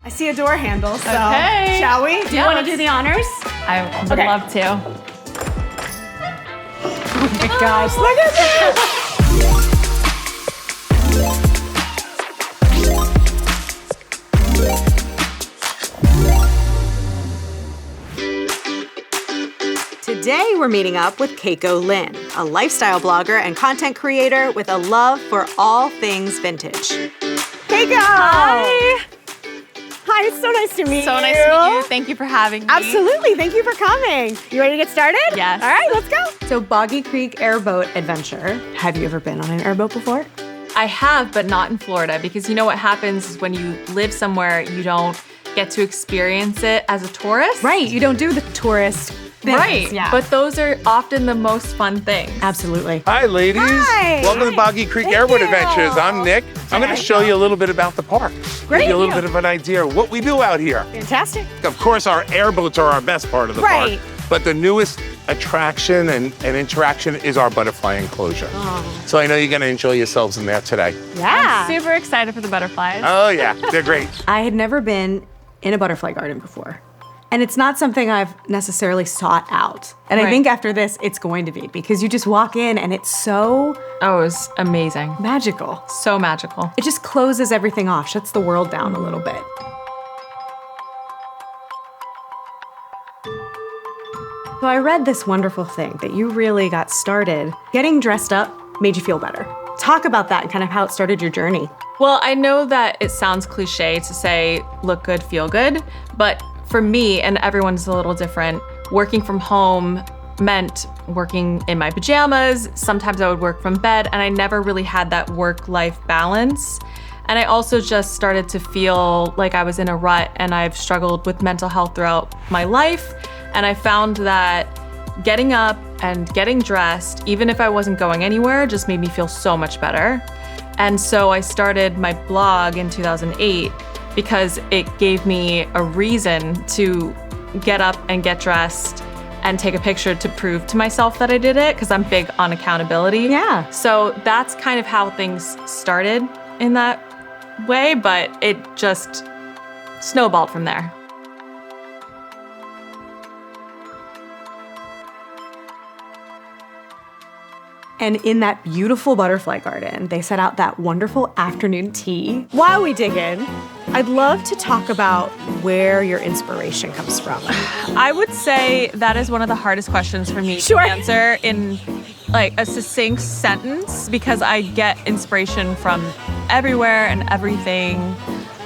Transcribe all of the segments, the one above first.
I see a door handle, so Okay. shall we? Do you want to do the honors? I would love to. Oh my gosh, look at this! Today, we're meeting up with Keiko Lynn, a lifestyle blogger and content creator with a love for all things vintage. Keiko! Hi. Hi, it's so nice to meet you. So nice to meet you. Thank you for having me. Absolutely. Thank you for coming. You ready to get started? Yes. All right, let's go. So, Boggy Creek Airboat Adventure. Have you ever been on an airboat before? I have, but not in Florida, because you know what happens is when you live somewhere, you don't get to experience it as a tourist. Right. You don't do the tourist things. Right. Yeah. But those are often the most fun things. Absolutely. Hi, ladies. Hi. Welcome to Boggy Creek Thank Airboat you. Adventures. I'm Nick. I'm going to show you a little bit about the park. Great. Give you a little bit of an idea of what we do out here. Fantastic. Of course, our airboats are our best part of the Right. park. But the newest attraction and interaction is our butterfly enclosure. Oh. So I know you're going to enjoy yourselves in there today. Yeah. Super excited for the butterflies. Oh, yeah. They're great. I had never been in a butterfly garden before. And it's not something I've necessarily sought out. And I Right. think after this, it's going to be, because you just walk in and it's so Oh, it was amazing. magical. So magical. It just closes everything off, shuts the world down a little bit. So I read this wonderful thing that you really got started. Getting dressed up made you feel better. Talk about that and kind of how it started your journey. Well, I know that it sounds cliche to say look good, feel good, but for me, and everyone's a little different, working from home meant working in my pajamas. Sometimes I would work from bed, and I never really had that work-life balance. And I also just started to feel like I was in a rut, and I've struggled with mental health throughout my life. And I found that getting up and getting dressed, even if I wasn't going anywhere, just made me feel so much better. And so I started my blog in 2008 because it gave me a reason to get up and get dressed and take a picture to prove to myself that I did it, because I'm big on accountability. Yeah. So that's kind of how things started in that way, but it just snowballed from there. And in that beautiful butterfly garden, they set out that wonderful afternoon tea. While we dig in, I'd love to talk about where your inspiration comes from. I would say that is one of the hardest questions for me Sure. to answer in like a succinct sentence, because I get inspiration from everywhere and everything.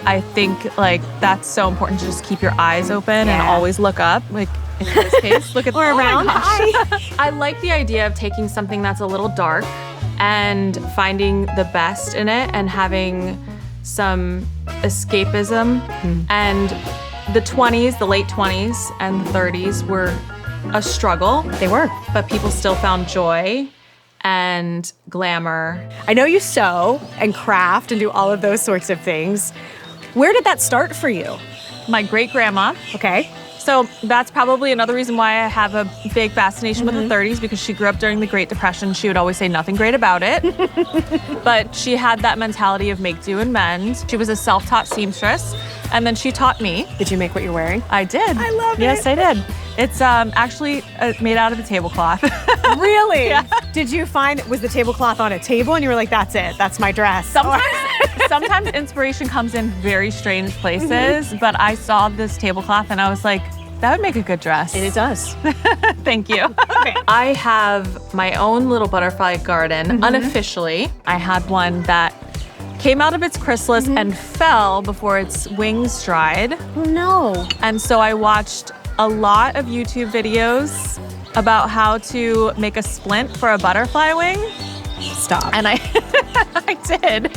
I think like that's so important to just keep your eyes open and Yeah. always look up. Like in this case, look at Or around. gosh. I like the idea of taking something that's a little dark and finding the best in it and having some escapism. And the 20s, the late 20s and the 30s were a struggle, They were. but people still found joy and glamour. I know you sew and craft and do all of those sorts of things. Where did that start for you? My great-grandma. Okay. So that's probably another reason why I have a big fascination with the 30s, because she grew up during the Great Depression. She would always say nothing great about it. But she had that mentality of make do and mend. She was a self-taught seamstress, and then she taught me. Did you make what you're wearing? I did. I love it. Yes, I did. It's actually made out of a tablecloth. Really? Yeah. Did you find, was the tablecloth on a table and you were like, that's it, that's my dress? Sometimes inspiration comes in very strange places, but I saw this tablecloth and I was like, that would make a good dress. And it does. Thank you. I have my own little butterfly garden, unofficially. I had one that came out of its chrysalis and fell before its wings dried. Oh no. And so I watched a lot of YouTube videos about how to make a splint for a butterfly wing. Stop. And I did.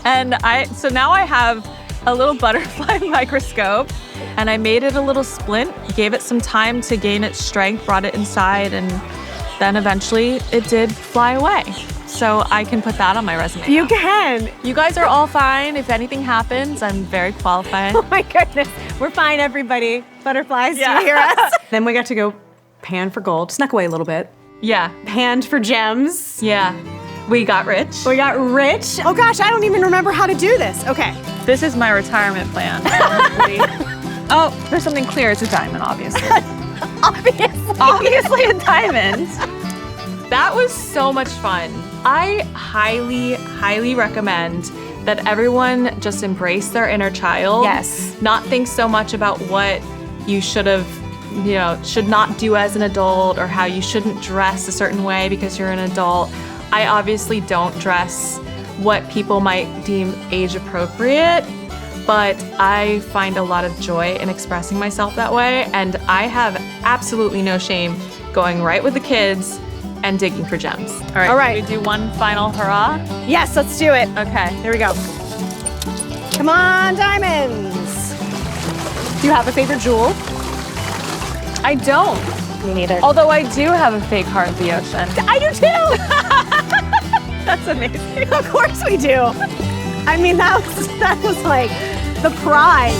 And so now I have a little butterfly microscope, and I made it a little splint, gave it some time to gain its strength, brought it inside, and then eventually it did fly away. So I can put that on my resume. You can. You guys are all fine. If anything happens, I'm very qualified. Oh my goodness. We're fine, everybody. Butterflies, Yeah. do you hear us? Then we got to go pan for gold. Snuck away a little bit. Yeah. Panned for gems. Yeah. We got rich. We got rich. Oh gosh, I don't even remember how to do this. Okay. This is my retirement plan. Oh, there's something clear. It's a diamond, obviously. Obviously a diamond. That was so much fun. I highly, highly recommend that everyone just embrace their inner child. Yes. Not think so much about what you should not do as an adult or how you shouldn't dress a certain way because you're an adult. I obviously don't dress what people might deem age appropriate, but I find a lot of joy in expressing myself that way, and I have absolutely no shame going right with the kids and digging for gems. All right. We do one final hurrah. Yes, let's do it. Okay. Here we go. Come on, diamonds. Do you have a favorite jewel? I don't. Me neither. Although I do have a fake heart of the ocean. I do too. That's amazing. Of course we do. I mean, that was like the pride.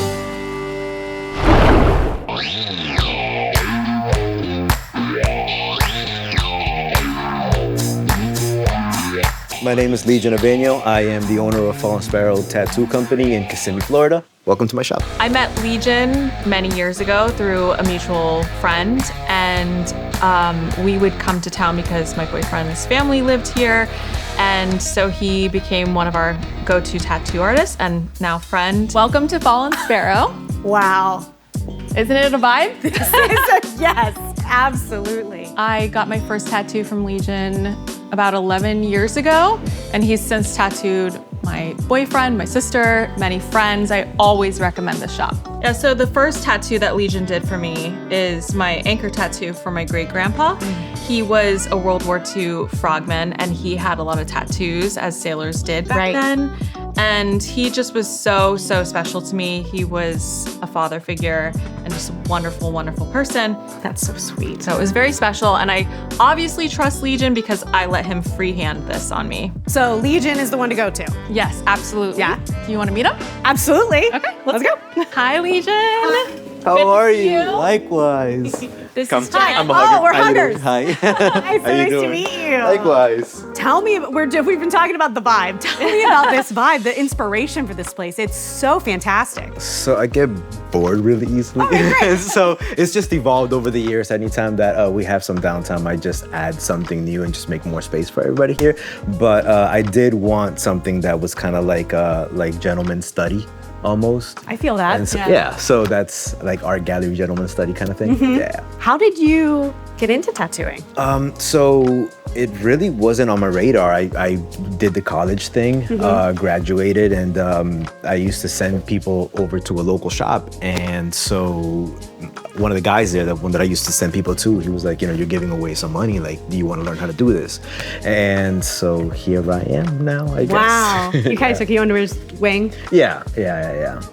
My name is Legion Abeno. I am the owner of Fallen Sparrow Tattoo Company in Kissimmee, Florida. Welcome to my shop. I met Legion many years ago through a mutual friend, and we would come to town because my boyfriend's family lived here, and so he became one of our go-to tattoo artists and now friend. Welcome to Fallen Sparrow. Wow. Isn't it a vibe? Yes, absolutely. I got my first tattoo from Legion about 11 years ago, and he's since tattooed my boyfriend, my sister, many friends. I always recommend this shop. Yeah, so the first tattoo that Legion did for me is my anchor tattoo for my great-grandpa. He was a World War II frogman, and he had a lot of tattoos, as sailors did back then. And he just was so, so special to me. He was a father figure and just a wonderful, wonderful person. That's so sweet. So it was very special, and I obviously trust Legion because I let him freehand this on me. So Legion is the one to go to. Yes, absolutely. Yeah? Do you want to meet him? Absolutely. Okay, let's go. Hi, Legion. How are see you? you. Likewise. This Come. is Jen. I'm a Oh, hugger. we're How you doing? huggers. Hi. Hi, so How you nice to doing? meet you. Likewise. Tell me, we've been talking about the vibe. Tell me about this vibe, the inspiration for this place. It's so fantastic. So I get bored really easily. Okay, great. So it's just evolved over the years. Anytime that we have some downtime, I just add something new and just make more space for everybody here. But I did want something that was kind of like gentleman's study. Almost. I feel that. And so, yeah, so that's like art gallery gentleman study kind of thing. Yeah. How did you get into tattooing? So it really wasn't on my radar. I did the college thing, graduated, and I used to send people over to a local shop. And so one of the guys there, the one that I used to send people to, he was like, you're giving away some money. Like, do you want to learn how to do this? And so here I am now, I guess. Wow. You kind of took you under his wing. Yeah.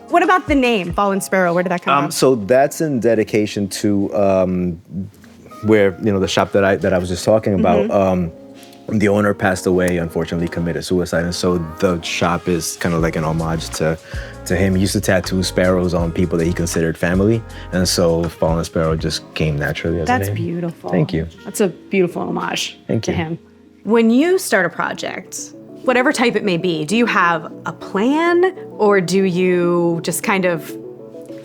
What about the name, Fallen Sparrow? Where did that come from? So that's in dedication to where the shop that I was just talking about. The owner passed away, unfortunately committed suicide, and so the shop is kind of like an homage to him. He used to tattoo sparrows on people that he considered family, and so Fallen Sparrow just came naturally as a That's name. beautiful. Thank you. That's a beautiful homage Thank to you. him. When you start a project, whatever type it may be, do you have a plan or do you just kind of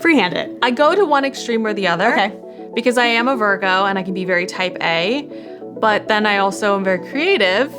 freehand it? I go to one extreme or the other. Okay. Because I am a Virgo and I can be very type A, but then I also am very creative.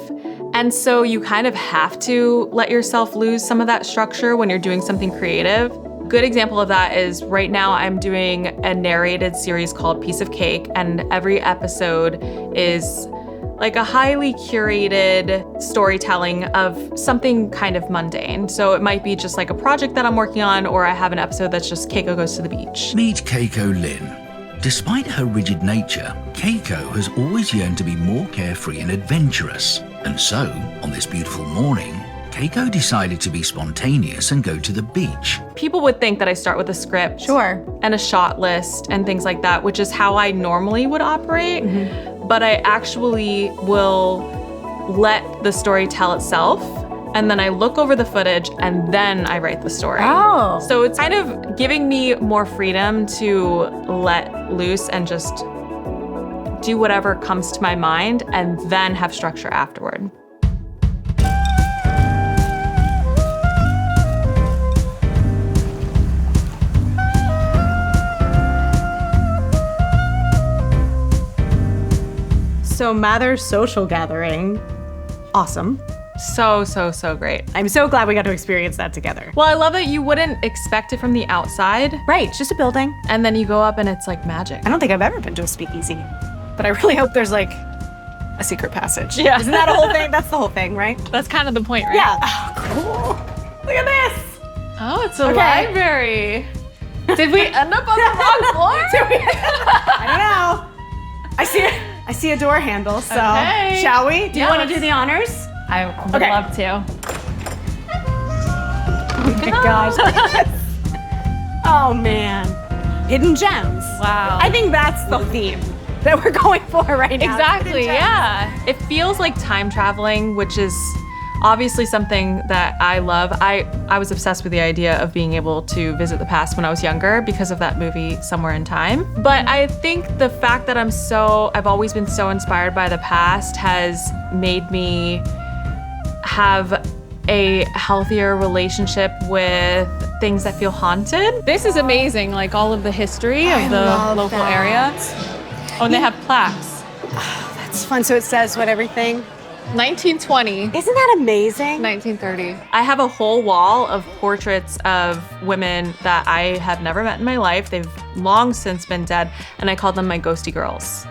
And so you kind of have to let yourself lose some of that structure when you're doing something creative. Good example of that is right now I'm doing a narrated series called Piece of Cake, and every episode is like a highly curated storytelling of something kind of mundane. So it might be just like a project that I'm working on, or I have an episode that's just Keiko goes to the beach. Meet Keiko Lynn. Despite her rigid nature, Keiko has always yearned to be more carefree and adventurous. And so, on this beautiful morning, Keiko decided to be spontaneous and go to the beach. People would think that I start with a script and a shot list and things like that, which is how I normally would operate. But I actually will let the story tell itself, and then I look over the footage and then I write the story. Oh. So it's kind of giving me more freedom to let loose and just do whatever comes to my mind and then have structure afterward. So Mather's social gathering, awesome. So great. I'm so glad we got to experience that together. Well, I love that you wouldn't expect it from the outside. Right, it's just a building. And then you go up and it's like magic. I don't think I've ever been to a speakeasy, but I really hope there's like a secret passage. Yeah. Isn't that a whole thing? That's the whole thing, right? That's kind of the point, right? Yeah. Oh, cool. Look at this. Oh, it's a Okay. library. Did we end up on the wrong floor? I don't know. I see a door handle, so Okay. shall we? Do you Yeah, want to let's- do the honors? I would Okay. love to. Oh my gosh. Oh man. Hidden gems. Wow. I think that's the theme that we're going for right now. Exactly, Hidden gems. yeah. It feels like time traveling, which is obviously something that I love. I was obsessed with the idea of being able to visit the past when I was younger because of that movie Somewhere in Time. But I think the fact that I've always been so inspired by the past has made me have a healthier relationship with things that feel haunted. This is amazing, like all of the history of the love local that. area. Oh, and they have plaques. It's fun, so it says what everything. 1920, Isn't that amazing? 1930. I have a whole wall of portraits of women that I have never met in my life. They've long since been dead, and I call them my ghosty girls.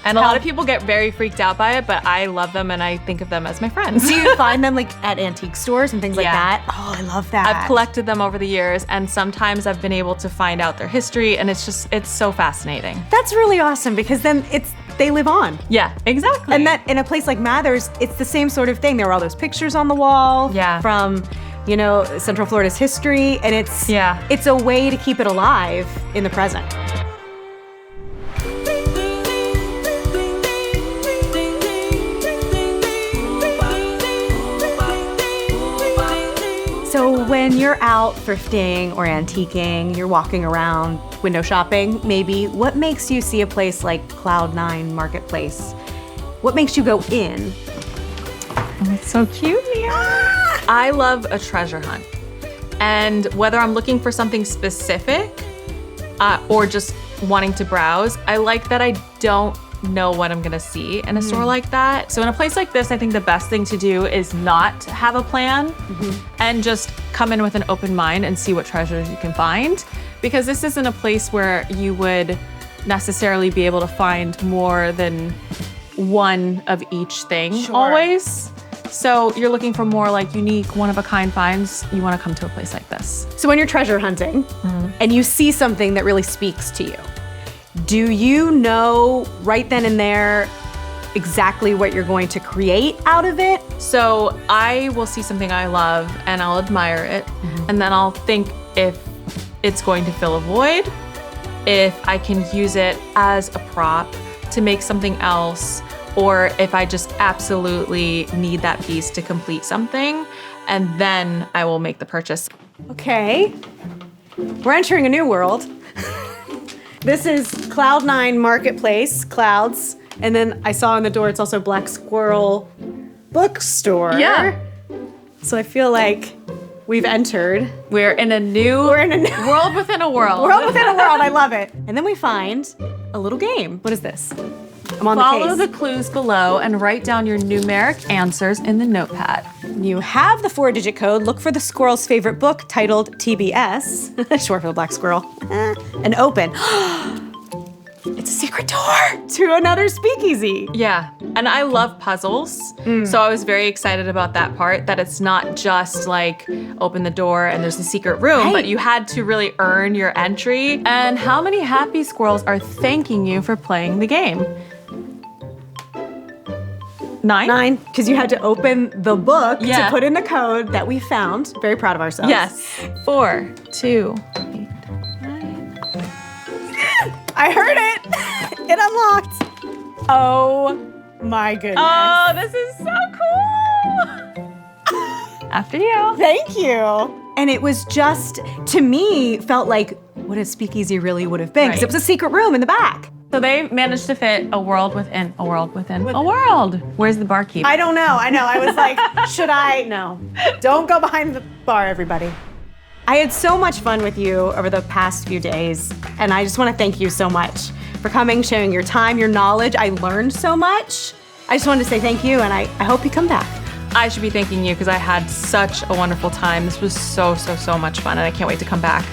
And a lot of people get very freaked out by it, but I love them and I think of them as my friends. Do you find them like at antique stores and things like Yeah. that? Oh, I love that. I've collected them over the years, and sometimes I've been able to find out their history, and it's so fascinating. That's really awesome because then they live on. Yeah, exactly. And that in a place like Mather's, it's the same sort of thing. There were all those pictures on the wall Yeah. from, Central Florida's history, and it's a way to keep it alive in the present. So when you're out thrifting or antiquing, you're walking around window shopping, maybe, what makes you see a place like Cloud9 Marketplace? What makes you go in? Oh, it's so cute here. I love a treasure hunt. And whether I'm looking for something specific or just wanting to browse, I like that I don't know what I'm gonna see in a store like that. So in a place like this, I think the best thing to do is not have a plan and just come in with an open mind and see what treasures you can find. Because this isn't a place where you would necessarily be able to find more than one of each thing always. So you're looking for more like unique, one-of-a-kind finds, you wanna come to a place like this. So when you're treasure hunting and you see something that really speaks to you, do you know right then and there exactly what you're going to create out of it? So I will see something I love and I'll admire it, and then I'll think if it's going to fill a void, if I can use it as a prop to make something else, or if I just absolutely need that piece to complete something, and then I will make the purchase. Okay, we're entering a new world. This is Cloud9 Marketplace, Clouds, and then I saw on the door it's also Black Squirrel Bookstore. Yeah. So I feel like we've entered. We're in a new world within a world. World within a world, I love it. And then we find a little game. What is this? I'm on Follow the the case. clues below and write down your numeric answers in the notepad. You have the 4-digit code. Look for the squirrel's favorite book titled TBS, short for the Black Squirrel, and open. It's a secret door to another speakeasy. Yeah, and I love puzzles, so I was very excited about that part, that it's not just like open the door and there's a secret room, Right. but you had to really earn your entry. And how many happy squirrels are thanking you for playing the game? 9? 9, because you had to open the book Yeah. to put in the code that we found. Very proud of ourselves. Yes. 4, 2. I heard it. It unlocked. Oh my goodness. Oh, this is so cool! After you. Thank you. And it was just, to me, felt like what a speakeasy really would have been, because Right. it was a secret room in the back. So they managed to fit a world within a world within a world. Where's the barkeep? I don't know. I know. I was like, should I? No. Don't go behind the bar, everybody. I had so much fun with you over the past few days, and I just want to thank you so much for coming, sharing your time, your knowledge. I learned so much. I just wanted to say thank you, and I hope you come back. I should be thanking you because I had such a wonderful time. This was so much fun, and I can't wait to come back.